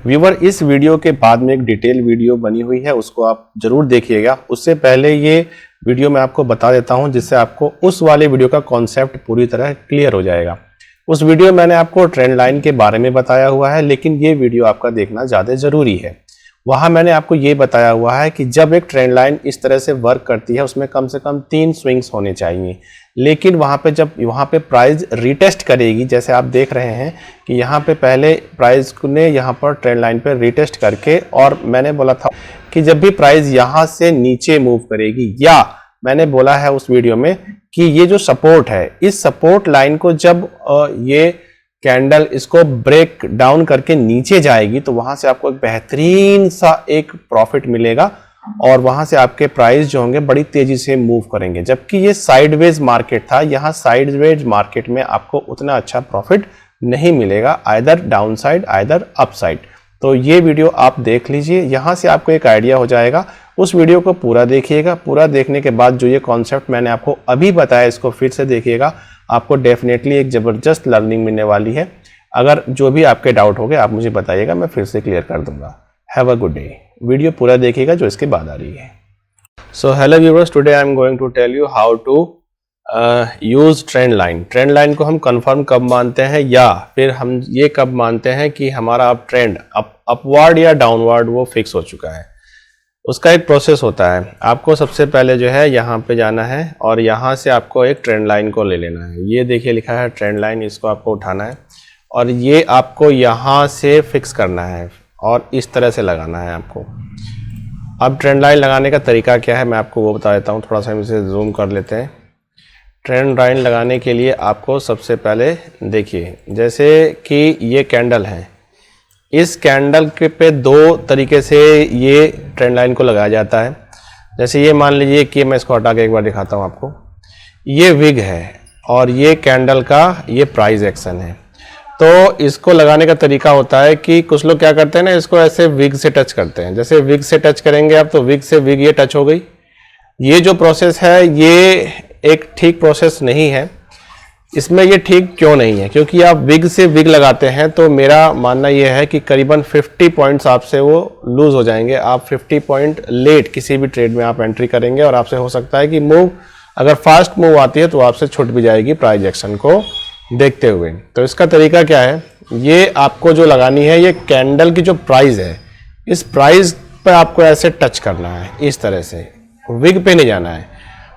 Viewer, इस video के बाद में एक डिटेल वीडियो बनी हुई है, उसको आप जरूर देखिएगा। उससे पहले ये वीडियो मैं आपको बता देता हूं जिससे आपको उस वाले वीडियो का कॉन्सेप्ट पूरी तरह क्लियर हो जाएगा। उस वीडियो में मैंने आपको ट्रेंड लाइन के बारे में बताया हुआ है, लेकिन ये वीडियो आपका देखना ज़्यादा ज़रूरी है। वहाँ मैंने आपको ये बताया हुआ है कि जब एक ट्रेंड लाइन इस तरह से वर्क करती है उसमें कम से कम 3 स्विंग्स होने चाहिए, लेकिन वहाँ पे प्राइस रीटेस्ट करेगी, जैसे आप देख रहे हैं कि यहाँ पे पहले प्राइस ने यहाँ पर ट्रेंड लाइन पे रीटेस्ट करके, और मैंने बोला था कि जब भी प्राइस यहाँ से नीचे मूव करेगी, या मैंने बोला है उस वीडियो में कि ये जो सपोर्ट है, इस सपोर्ट लाइन को जब ये कैंडल इसको ब्रेक डाउन करके नीचे जाएगी तो वहां से आपको एक बेहतरीन सा एक प्रॉफिट मिलेगा और वहां से आपके प्राइस जो होंगे बड़ी तेजी से मूव करेंगे। जबकि ये साइडवेज मार्केट था, यहाँ साइडवेज मार्केट में आपको उतना अच्छा प्रॉफिट नहीं मिलेगा, either down side either up side. तो ये वीडियो आप देख लीजिए, यहाँ से आपको एक आइडिया हो जाएगा। उस वीडियो को पूरा देखिएगा, पूरा देखने के बाद जो ये कॉन्सेप्ट मैंने आपको अभी बताया इसको फिर से देखिएगा, आपको डेफिनेटली एक ज़बरदस्त लर्निंग मिलने वाली है। अगर जो भी आपके डाउट हो गए आप मुझे बताइएगा, मैं फिर से क्लियर कर दूंगा। Have a good day. Video पूरा देखिएगा जो इसके बाद आ रही है। So hello viewers, today I am going to tell you how to use trend line. Trend line को हम कंफर्म कब मानते हैं, या फिर हम ये कब मानते हैं कि हमारा अब ट्रेंड अपवर्ड या डाउनवर्ड वो फिक्स हो चुका है। उसका एक प्रोसेस होता है। आपको सबसे पहले जो है यहाँ पे जाना है और यहाँ से आपको एक ट्रेंड लाइन को ले लेना है। ये देखिए लिखा है ट्रेंड लाइन, इसको आपको उठाना है और ये आपको यहाँ से फिक्स करना है और इस तरह से लगाना है आपको। अब ट्रेंड लाइन लगाने का तरीका क्या है मैं आपको वो बता देता हूँ। थोड़ा सा हम इसे जूम कर लेते हैं। ट्रेंड लाइन लगाने के लिए आपको सबसे पहले देखिए, जैसे कि ये कैंडल है, इस कैंडल के पे 2 तरीके से ये ट्रेंड लाइन को लगाया जाता है। जैसे ये मान लीजिए कि मैं इसको हटा के एक बार दिखाता हूँ आपको। ये विग है और ये कैंडल का ये प्राइस एक्शन है। तो इसको लगाने का तरीका होता है कि कुछ लोग क्या करते हैं ना, इसको ऐसे विग से टच करते हैं। जैसे विग से टच करेंगे आप तो विग से विग ये टच हो गई। ये जो प्रोसेस है ये एक ठीक प्रोसेस नहीं है। इसमें ये ठीक क्यों नहीं है, क्योंकि आप विग से विग लगाते हैं तो मेरा मानना ये है कि करीबन 50 पॉइंट्स आपसे वो लूज हो जाएंगे। आप 50 पॉइंट लेट किसी भी ट्रेड में आप एंट्री करेंगे और आपसे हो सकता है कि मूव अगर फास्ट मूव आती है तो आपसे छूट भी जाएगी प्राइस एक्शन को देखते हुए। तो इसका तरीका क्या है, ये आपको जो लगानी है, ये कैंडल की जो प्राइस है, इस प्राइस पर आपको ऐसे टच करना है, इस तरह से विग पे नहीं जाना है।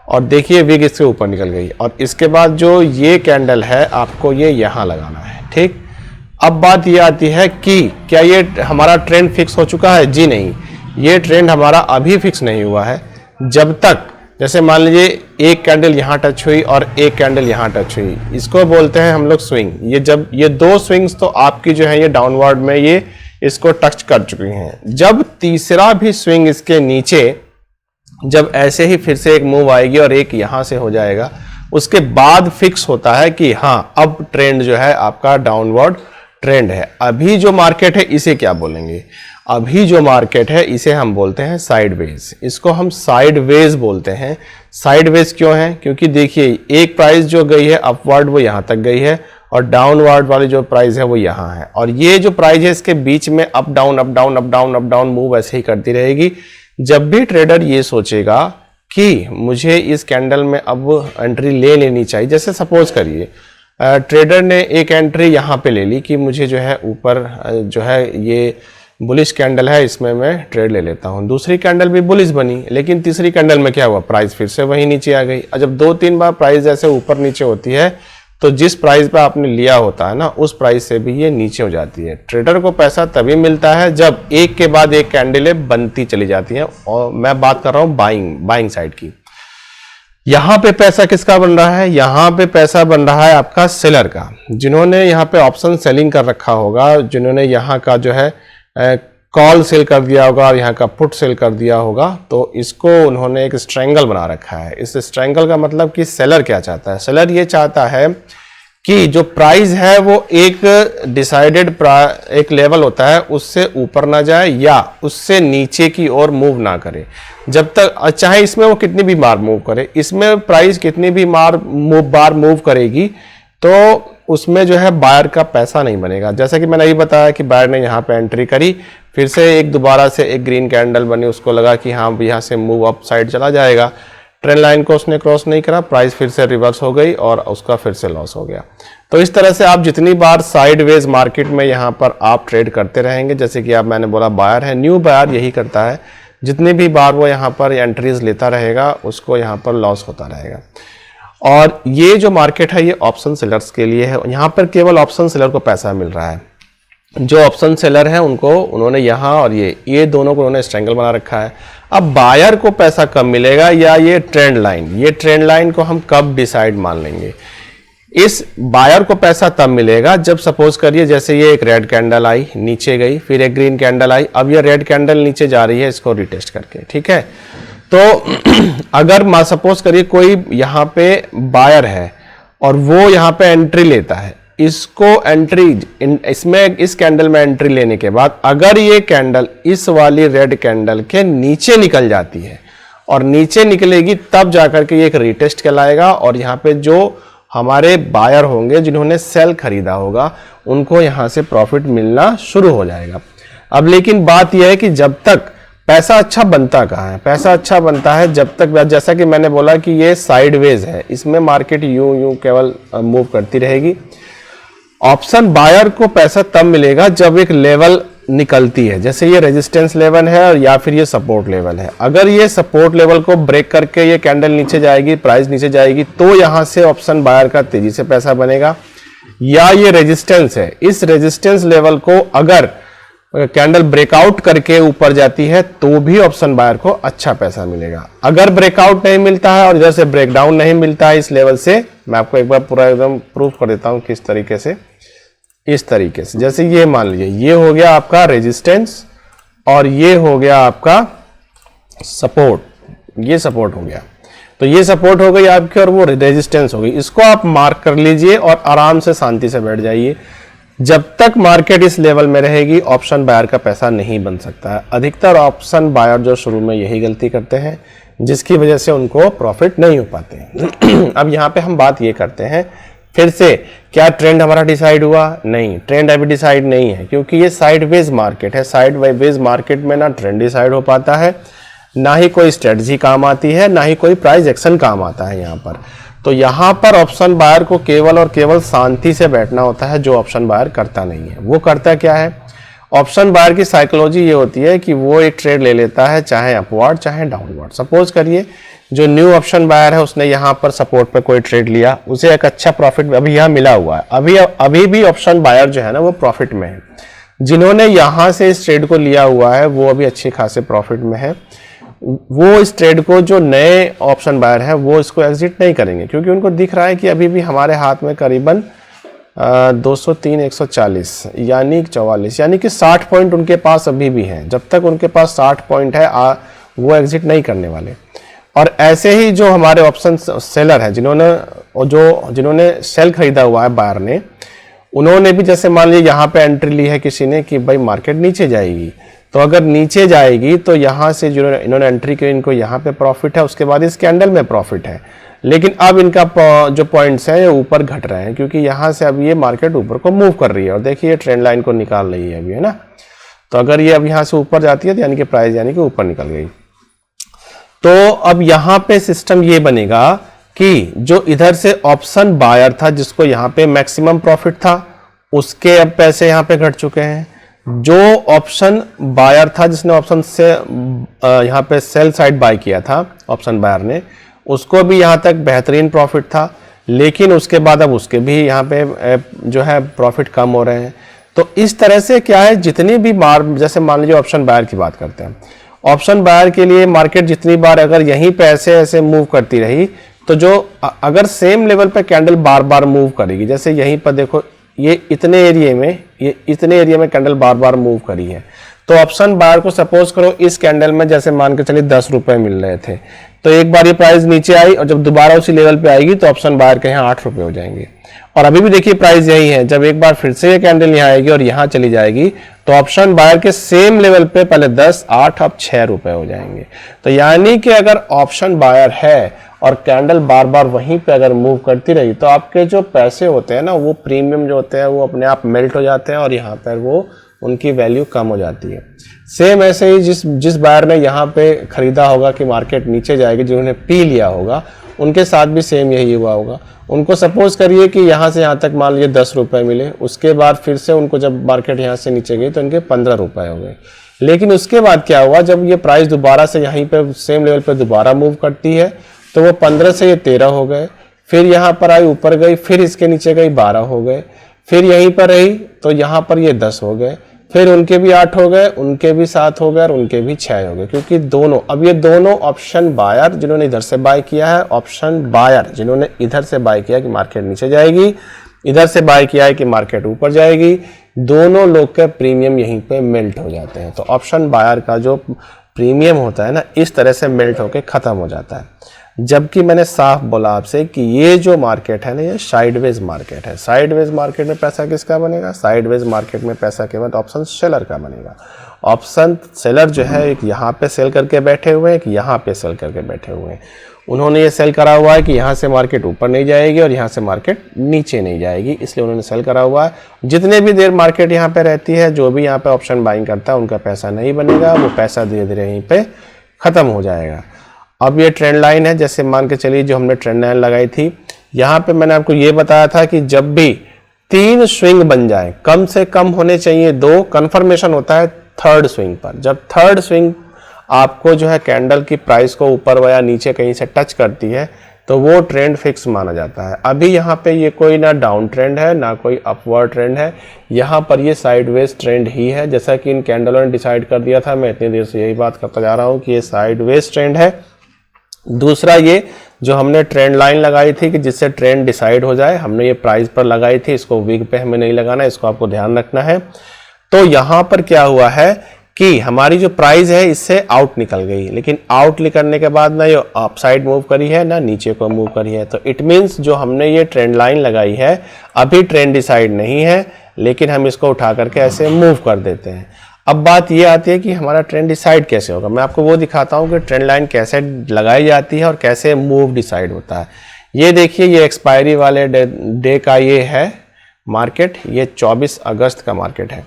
और देखिए विग इसके ऊपर निकल गई और इसके बाद जो ये कैंडल है आपको ये यहाँ लगाना है। ठीक, अब बात ये आती है कि क्या ये हमारा ट्रेंड फिक्स हो चुका है? जी नहीं, ये ट्रेंड हमारा अभी फिक्स नहीं हुआ है। जब तक, जैसे मान लीजिए एक कैंडल यहाँ टच हुई और एक कैंडल यहाँ टच हुई, इसको बोलते हैं हम लोग स्विंग। ये जब ये 2 स्विंग्स तो आपकी जो है ये डाउनवर्ड में ये इसको टच कर चुकी हैं। जब तीसरा भी स्विंग इसके नीचे, जब ऐसे ही फिर से एक मूव आएगी और एक यहां से हो जाएगा, उसके बाद फिक्स होता है कि हाँ अब ट्रेंड जो है आपका डाउनवर्ड ट्रेंड है। अभी जो मार्केट है इसे क्या बोलेंगे? अभी जो मार्केट है इसे हम बोलते हैं साइडवेज। इसको हम साइडवेज बोलते हैं। साइडवेज क्यों है? क्योंकि देखिए एक प्राइस जो गई है अपवर्ड वो यहां तक गई है और डाउनवर्ड वाली जो प्राइस है वो यहाँ है, और ये जो प्राइस है इसके बीच में up down up down up down up down move ऐसे ही करती रहेगी। जब भी ट्रेडर ये सोचेगा कि मुझे इस कैंडल में अब एंट्री ले लेनी चाहिए, जैसे सपोज करिए ट्रेडर ने एक एंट्री यहाँ पे ले ली कि मुझे जो है ऊपर जो है ये बुलिश कैंडल है, इसमें मैं ट्रेड ले लेता हूँ। दूसरी कैंडल भी बुलिश बनी, लेकिन तीसरी कैंडल में क्या हुआ, प्राइस फिर से वही नीचे आ गई। और जब 2-3 बार प्राइस ऐसे ऊपर नीचे होती है तो जिस प्राइस पे आपने लिया होता है ना, उस प्राइस से भी ये नीचे हो जाती है। ट्रेडर को पैसा तभी मिलता है जब एक के बाद एक कैंडलें बनती चली जाती हैं, और मैं बात कर रहा हूँ बाइंग साइड की। यहाँ पे पैसा किसका बन रहा है? यहाँ पे पैसा बन रहा है आपका सेलर का, जिन्होंने यहाँ पे ऑप्शन सेलिंग कर रखा होगा, जिन्होंने यहाँ का जो है कॉल सेल कर दिया होगा और यहाँ का पुट सेल कर दिया होगा। तो इसको उन्होंने एक स्ट्रैंगल बना रखा है। इस स्ट्रैंगल का मतलब कि सेलर क्या चाहता है? सेलर ये चाहता है कि जो प्राइस है वो एक डिसाइडेड एक लेवल होता है, उससे ऊपर ना जाए या उससे नीचे की ओर मूव ना करे। जब तक चाहे इसमें वो कितनी भी बार मूव करे, इसमें प्राइस कितनी भी बार मूव करेगी, तो उसमें जो है बायर का पैसा नहीं बनेगा। जैसा कि मैंने अभी बताया कि बायर ने यहाँ पे एंट्री करी, फिर से एक दोबारा से एक ग्रीन कैंडल बनी, उसको लगा कि हाँ यहाँ से मूव अप साइड चला जाएगा, ट्रेंड लाइन को उसने क्रॉस नहीं करा, प्राइस फिर से रिवर्स हो गई और उसका फिर से लॉस हो गया। तो इस तरह से आप जितनी बार साइडवेज मार्केट में यहाँ पर आप ट्रेड करते रहेंगे, जैसे कि आप मैंने बोला बायर है, न्यू बायर यही करता है, जितनी भी बार वो यहाँ पर एंट्रीज लेता रहेगा उसको यहाँ पर लॉस होता रहेगा। और ये जो मार्केट है ये ऑप्शन सेलर्स के लिए है, यहाँ पर केवल ऑप्शन सेलर को पैसा मिल रहा है। जो ऑप्शन सेलर है उनको उन्होंने यहाँ और ये दोनों को उन्होंने स्ट्रैंगल बना रखा है। अब बायर को पैसा कब मिलेगा या ये ट्रेंड लाइन को हम कब डिसाइड मान लेंगे? इस बायर को पैसा तब मिलेगा जब सपोज करिए जैसे ये एक रेड कैंडल आई, नीचे गई, फिर एक ग्रीन कैंडल आई, अब ये रेड कैंडल नीचे जा रही है, इसको रिटेस्ट करके, ठीक है। तो अगर सपोज करिए कोई यहाँ पे बायर है और वो यहाँ पे एंट्री लेता है, इसको इसमें इस कैंडल में एंट्री लेने के बाद अगर ये कैंडल इस वाली रेड कैंडल के नीचे निकल जाती है और नीचे निकलेगी तब जाकर के ये एक रिटेस्ट कहलाएगा और यहाँ पे जो हमारे बायर होंगे जिन्होंने सेल खरीदा होगा उनको यहाँ से प्रॉफिट मिलना शुरू हो जाएगा। अब लेकिन बात यह है कि जब तक पैसा अच्छा बनता कहाँ है? पैसा अच्छा बनता है जब तक, जैसा कि मैंने बोला कि ये साइडवेज है, इसमें मार्केट यूं केवल मूव करती रहेगी। ऑप्शन बायर को पैसा तब मिलेगा जब एक लेवल निकलती है, जैसे ये रेजिस्टेंस लेवल है और या फिर ये सपोर्ट लेवल है। अगर ये सपोर्ट लेवल को ब्रेक करके ये कैंडल नीचे जाएगी, प्राइस नीचे जाएगी, तो यहाँ से ऑप्शन बायर का तेजी से पैसा बनेगा। या ये रेजिस्टेंस है, इस रेजिस्टेंस लेवल को अगर कैंडल ब्रेकआउट करके ऊपर जाती है तो भी ऑप्शन बायर को अच्छा पैसा मिलेगा। अगर ब्रेकआउट नहीं मिलता है और इधर से ब्रेकडाउन नहीं मिलता है इस लेवल से, मैं आपको एक बार पूरा एकदम प्रूफ कर देता हूं किस तरीके से। इस तरीके से, जैसे ये मान लीजिए ये हो गया आपका रेजिस्टेंस और ये हो गया आपका सपोर्ट, ये सपोर्ट हो गया, तो ये सपोर्ट हो गई आपकी और वो रेजिस्टेंस हो गई। इसको आप मार्क कर लीजिए और आराम से शांति से बैठ जाइए। जब तक मार्केट इस लेवल में रहेगी ऑप्शन बायर का पैसा नहीं बन सकता है। अधिकतर ऑप्शन बायर जो शुरू में यही गलती करते हैं जिसकी वजह से उनको प्रॉफिट नहीं हो पाते हैं। अब यहाँ पे हम बात ये करते हैं फिर से, क्या ट्रेंड हमारा डिसाइड हुआ? नहीं, ट्रेंड अभी डिसाइड नहीं है क्योंकि ये साइडवेज मार्केट है। साइडवेज मार्केट में ना ट्रेंड डिसाइड हो पाता है, ना ही कोई स्ट्रेटजी काम आती है, ना ही कोई प्राइस एक्शन काम आता है यहाँ पर। तो यहाँ पर ऑप्शन बायर को केवल और केवल शांति से बैठना होता है, जो ऑप्शन बायर करता नहीं है। वो करता क्या है? ऑप्शन बायर की साइकोलॉजी ये होती है कि वो एक ट्रेड ले लेता है, चाहे अपवर्ड चाहे डाउनवर्ड। सपोज करिए जो न्यू ऑप्शन बायर है उसने यहाँ पर सपोर्ट पे कोई ट्रेड लिया, उसे एक अच्छा प्रॉफिट अभी यहाँ मिला हुआ है। अभी भी ऑप्शन बायर जो है ना वो प्रॉफिट में है। जिन्होंने यहाँ से इस ट्रेड को लिया हुआ है वो अभी अच्छे खासे प्रॉफिट में है। वो इस ट्रेड को, जो नए ऑप्शन बायर है वो इसको एग्जिट नहीं करेंगे क्योंकि उनको दिख रहा है कि अभी भी हमारे हाथ में करीबन 203 140 यानी 44 यानी कि 60 पॉइंट उनके पास अभी भी हैं। जब तक उनके पास 60 पॉइंट है वो एग्जिट नहीं करने वाले। और ऐसे ही जो हमारे ऑप्शन सेलर है जिन्होंने सेल खरीदा हुआ है बायर ने, उन्होंने भी जैसे मान लीजिए यहाँ पे एंट्री ली है किसी ने कि भाई मार्केट नीचे जाएगी, तो अगर नीचे जाएगी तो यहाँ से जो इन्होंने एंट्री की इनको यहाँ पे प्रॉफिट है, उसके बाद इस कैंडल में प्रॉफिट है। लेकिन अब इनका जो पॉइंट्स हैं ये ऊपर घट रहे हैं क्योंकि यहाँ से अब ये मार्केट ऊपर को मूव कर रही है और देखिए ट्रेंड लाइन को निकाल रही है अभी, है ना। तो अगर ये अब यहाँ से ऊपर जाती है तो यानी कि प्राइस यानी कि ऊपर निकल गई। तो अब यहाँ पे सिस्टम ये बनेगा कि जो इधर से ऑप्शन बायर था जिसको यहाँ पे मैक्सिमम प्रॉफिट था, उसके अब पैसे यहाँ पे घट चुके हैं। जो ऑप्शन बायर था जिसने ऑप्शन से यहाँ पे सेल साइड बाय किया था ऑप्शन बायर ने, उसको भी यहाँ तक बेहतरीन प्रॉफिट था, लेकिन उसके बाद अब उसके भी यहाँ पे जो है प्रॉफिट कम हो रहे हैं। तो इस तरह से क्या है, जितनी भी बार, जैसे मान लीजिए ऑप्शन बायर की बात करते हैं, ऑप्शन बायर के लिए मार्केट जितनी बार अगर यहीं पे ऐसे मूव करती रही तो जो अगर सेम लेवल पे कैंडल बार बार मूव करेगी, जैसे यहीं पर देखो ये इतने एरिया में कैंडल बार बार मूव करी है, तो ऑप्शन बायर को सपोज करो इस कैंडल में जैसे मान के चलिए 10 रुपए मिल रहे थे, तो एक बार ये प्राइस नीचे आई और जब दोबारा उसी लेवल पे आएगी तो ऑप्शन बायर के यहाँ 8 रुपए हो जाएंगे। और अभी भी देखिए प्राइस यही है, जब एक बार फिर से ये कैंडल यहाँ आएगी और यहाँ चली जाएगी तो ऑप्शन बायर के सेम लेवल पे पहले 10, 8 अब 6 रुपए हो जाएंगे। तो यानी कि अगर ऑप्शन बायर है और कैंडल बार बार वहीं पे अगर मूव करती रही तो आपके जो पैसे होते हैं ना, वो प्रीमियम जो होते हैं वो अपने आप मेल्ट हो जाते हैं और यहाँ पर वो उनकी वैल्यू कम हो जाती है। सेम ऐसे ही जिस बायर ने यहाँ पे खरीदा होगा कि मार्केट नीचे जाएगी, जिन्होंने पी लिया होगा, उनके साथ भी सेम यही हुआ होगा। उनको सपोज करिए कि यहाँ से यहाँ तक मान लीजिए 10 रुपये मिले, उसके बाद फिर से उनको जब मार्केट यहाँ से नीचे गई तो इनके 15 रुपये हो गए। लेकिन उसके बाद क्या हुआ, जब ये प्राइस दोबारा से यहीं पे सेम लेवल पे दोबारा मूव करती है तो वो 15 से ये 13 हो गए, फिर यहाँ पर आई ऊपर गई, फिर इसके नीचे गई 12 हो गए, फिर यहीं पर रही तो यहाँ पर ये 10 हो गए, फिर उनके भी 8 हो गए, उनके भी 7 हो गए और उनके भी 6 हो गए। क्योंकि दोनों, अब ये दोनों ऑप्शन बायर जिन्होंने इधर से बाय किया है, ऑप्शन बायर जिन्होंने इधर से बाय किया कि मार्केट नीचे जाएगी, इधर से बाय किया है कि मार्केट ऊपर जाएगी, दोनों लोग के प्रीमियम यहीं पे मेल्ट हो जाते हैं। तो ऑप्शन बायर का जो प्रीमियम होता है ना, इस तरह से मेल्ट होके खत्म हो जाता है। जबकि मैंने साफ बोला आपसे कि ये जो मार्केट है ना, ये साइडवेज मार्केट है। साइडवेज मार्केट में पैसा किसका बनेगा? साइडवेज मार्केट में पैसा केवल ऑप्शन सेलर का बनेगा। ऑप्शन सेलर जो है, एक यहाँ पे सेल करके बैठे हुए हैं, एक यहाँ पे सेल करके बैठे हुए हैं। उन्होंने ये सेल करा हुआ है कि यहाँ से मार्केट ऊपर नहीं जाएगी और यहाँ से मार्केट नीचे नहीं जाएगी, इसलिए उन्होंने सेल करा हुआ है। जितने भी देर मार्केट यहाँ पे रहती है, जो भी यहाँ पे ऑप्शन बाइंग करता है, उनका पैसा नहीं बनेगा, वो पैसा धीरे धीरे यहीं पे खत्म हो जाएगा। अब ये ट्रेंड लाइन है, जैसे मान के चलिए जो हमने ट्रेंड लाइन लगाई थी, यहाँ पे मैंने आपको ये बताया था कि जब भी 3 स्विंग बन जाए, कम से कम होने चाहिए 2, कन्फर्मेशन होता है थर्ड स्विंग पर। जब थर्ड स्विंग आपको जो है कैंडल की प्राइस को ऊपर या नीचे कहीं से टच करती है तो वो ट्रेंड फिक्स माना जाता है। अभी यहाँ पे ये कोई ना डाउन ट्रेंड है ना कोई अपवर्ड ट्रेंड है, यहाँ पर ये साइडवेज ट्रेंड ही है। जैसा कि इन कैंडलों ने डिसाइड कर दिया था, मैं इतनी देर से यही बात करता जा रहा हूँ कि ये साइडवेज ट्रेंड है। दूसरा, ये जो हमने ट्रेंड लाइन लगाई थी कि जिससे ट्रेंड डिसाइड हो जाए, हमने ये प्राइस पर लगाई थी, इसको वीक पे हमें नहीं लगाना, इसको आपको ध्यान रखना है। तो यहाँ पर क्या हुआ है कि हमारी जो प्राइस है इससे आउट निकल गई, लेकिन आउट निकलने के बाद ना ये अप साइड मूव करी है ना नीचे को मूव करी है। तो इट मीन्स जो हमने ये ट्रेंड लाइन लगाई है, अभी ट्रेंड डिसाइड नहीं है, लेकिन हम इसको उठा करके ऐसे मूव कर देते हैं। अब बात ये आती है कि हमारा ट्रेंड डिसाइड कैसे होगा। मैं आपको वो दिखाता हूँ कि ट्रेंड लाइन कैसे लगाई जाती है और कैसे मूव डिसाइड होता है। ये देखिए, ये एक्सपायरी वाले डे का ये है मार्केट, ये 24 अगस्त का मार्केट है।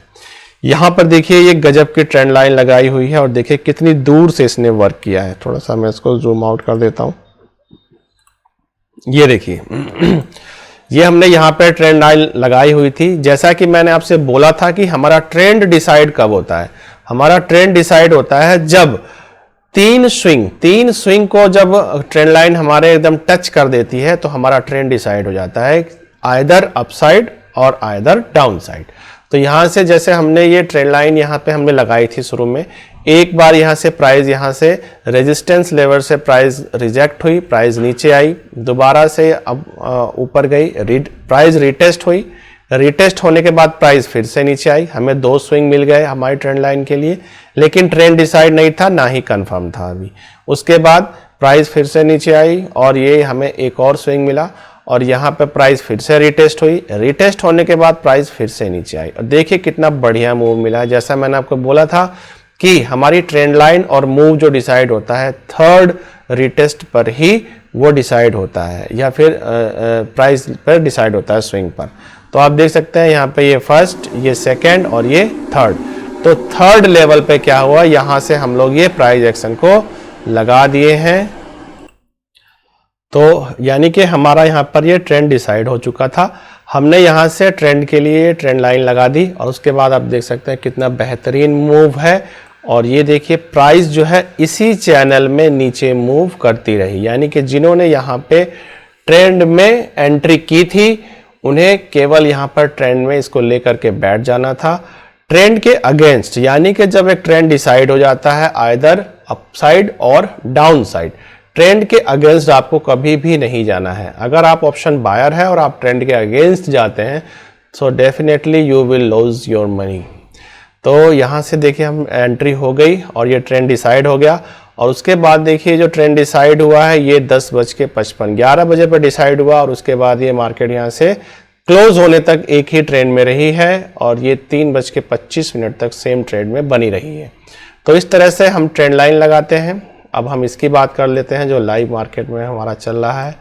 यहाँ पर देखिए ये गजब की ट्रेंड लाइन लगाई हुई है और देखिए कितनी दूर से इसने वर्क किया है। थोड़ा सा मैं इसको जूम आउट कर देता हूँ। ये देखिए ये हमने यहाँ पे ट्रेंड लाइन लगाई हुई थी। जैसा कि मैंने आपसे बोला था कि हमारा ट्रेंड डिसाइड कब होता है, हमारा ट्रेंड डिसाइड होता है जब 3 स्विंग को जब ट्रेंड लाइन हमारे एकदम टच कर देती है तो हमारा ट्रेंड डिसाइड हो जाता है, आइदर अपसाइड और आइदर डाउन साइड। तो यहाँ से जैसे हमने ये ट्रेंड लाइन यहाँ पे हमने लगाई थी शुरू में, एक बार यहाँ से प्राइस यहाँ से रेजिस्टेंस लेवल से प्राइस रिजेक्ट हुई, प्राइस नीचे आई, दोबारा से अब ऊपर गई, प्राइस रिटेस्ट हुई, रिटेस्ट होने के बाद प्राइस फिर से नीचे आई। हमें 2 स्विंग मिल गए हमारी ट्रेंड लाइन के लिए, लेकिन ट्रेंड डिसाइड नहीं था ना ही कंफर्म था अभी। उसके बाद प्राइस फिर से नीचे आई और ये हमें एक और स्विंग मिला और यहाँ पे प्राइस फिर से रिटेस्ट हुई, रिटेस्ट होने के बाद प्राइस फिर से नीचे आई और देखिए कितना बढ़िया मूव मिला। जैसा मैंने आपको बोला था कि हमारी ट्रेंड लाइन और मूव जो डिसाइड होता है थर्ड रिटेस्ट पर ही वो डिसाइड होता है, या फिर प्राइस पर डिसाइड होता है स्विंग पर। तो आप देख सकते हैं यहाँ पे ये फर्स्ट, ये सेकेंड और ये थर्ड। तो थर्ड लेवल पे क्या हुआ, यहाँ से हम लोग ये प्राइस एक्शन को लगा दिए हैं। तो यानी कि हमारा यहाँ पर ये ट्रेंड डिसाइड हो चुका था। हमने यहाँ से ट्रेंड के लिए ट्रेंड लाइन लगा दी और उसके बाद आप देख सकते हैं कितना बेहतरीन मूव है। और ये देखिए प्राइस जो है इसी चैनल में नीचे मूव करती रही, यानी कि जिन्होंने यहाँ पे ट्रेंड में एंट्री की थी उन्हें केवल यहाँ पर ट्रेंड में इसको लेकर के बैठ जाना था। ट्रेंड के अगेंस्ट, यानी कि जब एक ट्रेंड डिसाइड हो जाता है आइदर अपसाइड और डाउन साइड, ट्रेंड के अगेंस्ट आपको कभी भी नहीं जाना है। अगर आप ऑप्शन बायर है और आप ट्रेंड के अगेंस्ट जाते हैं so definitely you will lose your money. तो यहाँ से देखिए हम एंट्री हो गई और ये ट्रेंड डिसाइड हो गया। और उसके बाद देखिए जो ट्रेंड डिसाइड हुआ है ये 10:55 11 बजे पर डिसाइड हुआ और उसके बाद ये मार्केट यहाँ से क्लोज होने तक एक ही ट्रेंड में रही है और ये 3:25 तक सेम ट्रेंड में बनी रही है। तो इस तरह से हम ट्रेंड लाइन लगाते हैं अब हम इसकी बात कर लेते हैं जो लाइव मार्केट में हमारा चल रहा है।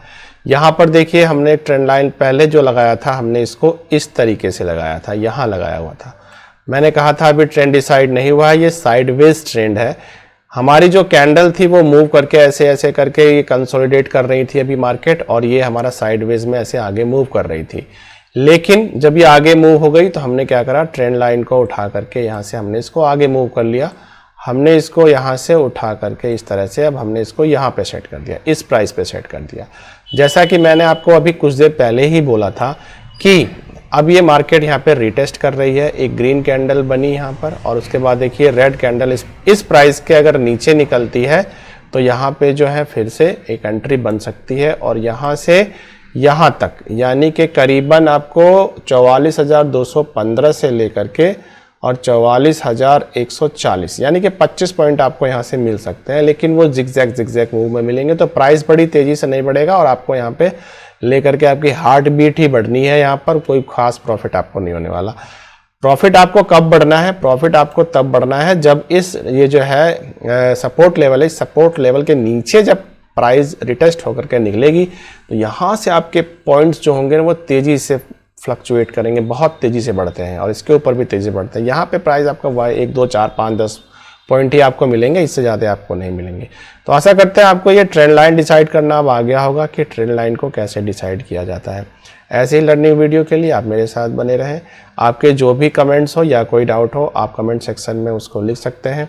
यहाँ पर देखिए हमने ट्रेंड लाइन पहले जो लगाया था, हमने इसको इस तरीके से लगाया था, यहाँ लगाया हुआ था। मैंने कहा था अभी ट्रेंड डिसाइड नहीं हुआ है, ये साइडवेज ट्रेंड है। हमारी जो कैंडल थी वो मूव करके ऐसे ऐसे करके ये कंसोलिडेट कर रही थी अभी मार्केट, और ये हमारा साइडवेज में ऐसे आगे मूव कर रही थी। लेकिन जब ये आगे मूव हो गई तो हमने क्या करा, ट्रेंड लाइन को उठा करके यहाँ से हमने इसको आगे मूव कर लिया। हमने इसको यहाँ से उठा करके इस तरह से अब हमने इसको यहाँ पे सेट कर दिया, इस प्राइस पे सेट कर दिया। जैसा कि मैंने आपको अभी कुछ देर पहले ही बोला था कि अब ये मार्केट यहाँ पे रिटेस्ट कर रही है। एक ग्रीन कैंडल बनी यहाँ पर, और उसके बाद देखिए रेड कैंडल इस प्राइस के अगर नीचे निकलती है तो यहाँ पे जो है फिर से एक एंट्री बन सकती है, और यहाँ से यहाँ तक यानी कि करीबन आपको 44,215 से लेकर के और 44,140 यानी कि 25 पॉइंट आपको यहाँ से मिल सकते हैं। लेकिन वो जिगजैग मूव में मिलेंगे, तो प्राइस बड़ी तेज़ी से नहीं बढ़ेगा और आपको यहाँ पे लेकर के आपकी हार्ट बीट ही बढ़नी है। यहाँ पर कोई खास प्रॉफिट आपको नहीं होने वाला। प्रॉफिट आपको कब बढ़ना है? प्रॉफिट आपको तब बढ़ना है जब ये जो है सपोर्ट लेवल है, इस सपोर्ट लेवल के नीचे जब प्राइस रिटेस्ट होकर के निकलेगी तो यहाँ से आपके पॉइंट्स जो होंगे वो तेज़ी से फ्लक्चुएट करेंगे, बहुत तेज़ी से बढ़ते हैं, और इसके ऊपर भी तेज़ी बढ़ते हैं। यहाँ पे प्राइस आपका 1, 2, 4, 5, 10 पॉइंट ही आपको मिलेंगे, इससे ज़्यादा आपको नहीं मिलेंगे। तो आशा करते हैं आपको ये ट्रेंड लाइन डिसाइड करना अब आ गया होगा कि ट्रेंड लाइन को कैसे डिसाइड किया जाता है। ऐसे ही लर्निंग वीडियो के लिए आप मेरे साथ बने रहें। आपके जो भी कमेंट्स हो या कोई डाउट हो आप कमेंट सेक्शन में उसको लिख सकते हैं।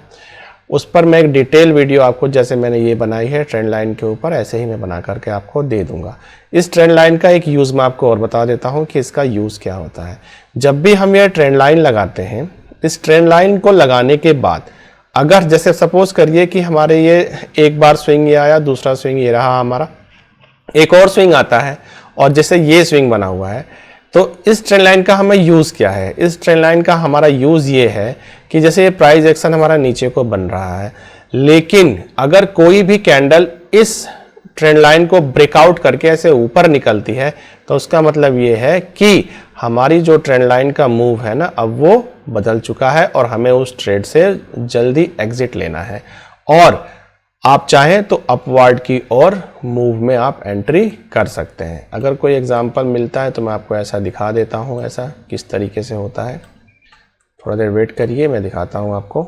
उस पर मैं एक डिटेल वीडियो आपको, जैसे मैंने ये बनाई है ट्रेंड लाइन के ऊपर, ऐसे ही मैं बना करके आपको दे दूंगा। इस ट्रेंड लाइन का एक यूज़ मैं आपको और बता देता हूँ कि इसका यूज़ क्या होता है। जब भी हम ये ट्रेंड लाइन लगाते हैं, इस ट्रेंड लाइन को लगाने के बाद अगर जैसे सपोज करिए कि हमारे ये एक बार स्विंग ये आया, दूसरा स्विंग ये रहा हमारा, एक और स्विंग आता है और जैसे ये स्विंग बना हुआ है, तो इस ट्रेंड लाइन का हमें यूज़ क्या है? इस ट्रेंड लाइन का हमारा यूज़ ये है कि जैसे ये प्राइस एक्शन हमारा नीचे को बन रहा है, लेकिन अगर कोई भी कैंडल इस ट्रेंड लाइन को ब्रेकआउट करके ऐसे ऊपर निकलती है तो उसका मतलब ये है कि हमारी जो ट्रेंड लाइन का मूव है ना, अब वो बदल चुका है और हमें उस ट्रेड से जल्दी एग्जिट लेना है। और आप चाहें तो अपवर्ड की ओर मूव में आप एंट्री कर सकते हैं। अगर कोई एग्जांपल मिलता है तो मैं आपको ऐसा दिखा देता हूं, ऐसा किस तरीके से होता है। थोड़ा देर वेट करिए, मैं दिखाता हूं आपको।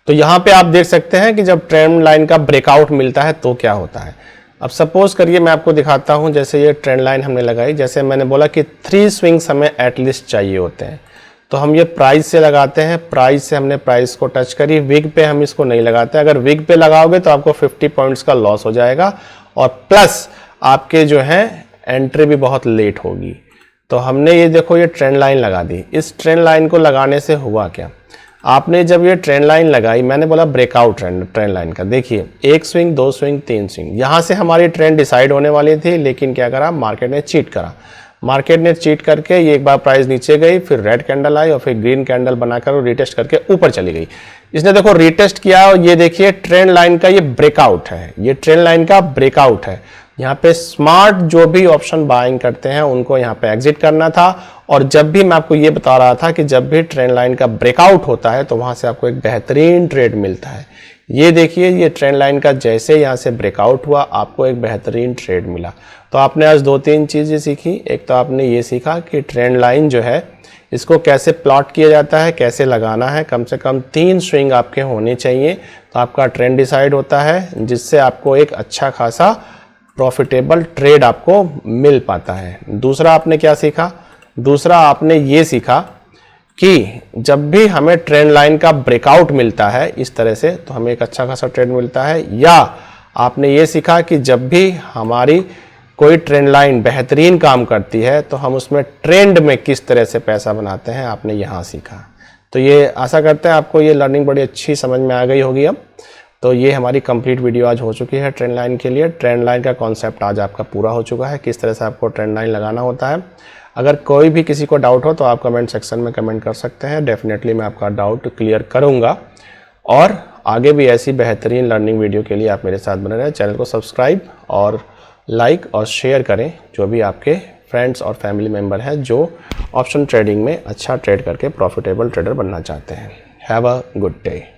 तो यहाँ पे आप देख सकते हैं कि जब ट्रेंड लाइन का ब्रेकआउट मिलता है तो क्या होता है। अब सपोज करिए मैं आपको दिखाता हूँ, जैसे ये ट्रेंड लाइन हमने लगाई, जैसे मैंने बोला कि 3 स्विंग्स हमें एटलीस्ट चाहिए होते हैं, तो हम ये प्राइस से लगाते हैं। प्राइस से हमने प्राइस को टच करी, विग पे हम इसको नहीं लगाते। अगर विग पे लगाओगे तो आपको 50 पॉइंट्स का लॉस हो जाएगा और प्लस आपके जो है एंट्री भी बहुत लेट होगी। तो हमने ये देखो ये ट्रेंड लाइन लगा दी। इस ट्रेंड लाइन को लगाने से हुआ क्या, आपने जब ये ट्रेंड लाइन लगाई, मैंने बोला ब्रेकआउट ट्रेंड लाइन का, देखिए 1 स्विंग, 2 स्विंग, 3 स्विंग, यहाँ से हमारी ट्रेंड डिसाइड होने वाली थी, लेकिन क्या करा, मार्केट ने चीट करा। मार्केट ने चीट करके ये एक बार प्राइस नीचे गई, फिर रेड कैंडल आई और फिर ग्रीन कैंडल बनाकर रिटेस्ट करके ऊपर चली गई। इसने देखो रिटेस्ट किया और ये देखिए ट्रेंड लाइन का ये ब्रेकआउट है, ये ट्रेंड लाइन का ब्रेकआउट है। यहाँ पे स्मार्ट जो भी ऑप्शन बाइंग करते हैं उनको यहाँ पे एग्जिट करना था। और जब भी मैं आपको ये बता रहा था कि जब भी ट्रेंड लाइन का ब्रेकआउट होता है तो वहां से आपको एक बेहतरीन ट्रेड मिलता है। ये देखिए ये ट्रेंड लाइन का जैसे यहाँ से ब्रेकआउट हुआ आपको एक बेहतरीन ट्रेड मिला। तो आपने आज 2-3 चीज़ें सीखी। एक तो आपने ये सीखा कि ट्रेंड लाइन जो है इसको कैसे प्लॉट किया जाता है, कैसे लगाना है। कम से कम 3 स्विंग आपके होने चाहिए तो आपका ट्रेंड डिसाइड होता है, जिससे आपको एक अच्छा खासा प्रॉफिटेबल ट्रेड आपको मिल पाता है। दूसरा आपने क्या सीखा, दूसरा आपने ये सीखा कि जब भी हमें ट्रेंड लाइन का ब्रेकआउट मिलता है इस तरह से तो हमें एक अच्छा खासा ट्रेड मिलता है। या आपने ये सीखा कि जब भी हमारी कोई ट्रेंड लाइन बेहतरीन काम करती है तो हम उसमें ट्रेंड में किस तरह से पैसा बनाते हैं, आपने यहाँ सीखा। तो ये आशा करते हैं आपको ये लर्निंग बड़ी अच्छी समझ में आ गई होगी। अब तो ये हमारी कंप्लीट वीडियो आज हो चुकी है ट्रेंड लाइन के लिए। ट्रेंड लाइन का कॉन्सेप्ट आज आपका पूरा हो चुका है, किस तरह से आपको ट्रेंड लाइन लगाना होता है। अगर कोई भी किसी को डाउट हो तो आप कमेंट सेक्शन में कमेंट कर सकते हैं, डेफिनेटली मैं आपका डाउट क्लियर करूंगा। और आगे भी ऐसी बेहतरीन लर्निंग वीडियो के लिए आप मेरे साथ बने रहें। चैनल को सब्सक्राइब और लाइक और शेयर करें जो भी आपके फ्रेंड्स और फैमिली मेम्बर हैं जो ऑप्शन ट्रेडिंग में अच्छा ट्रेड करके प्रॉफिटेबल ट्रेडर बनना चाहते हैं। Have a good day.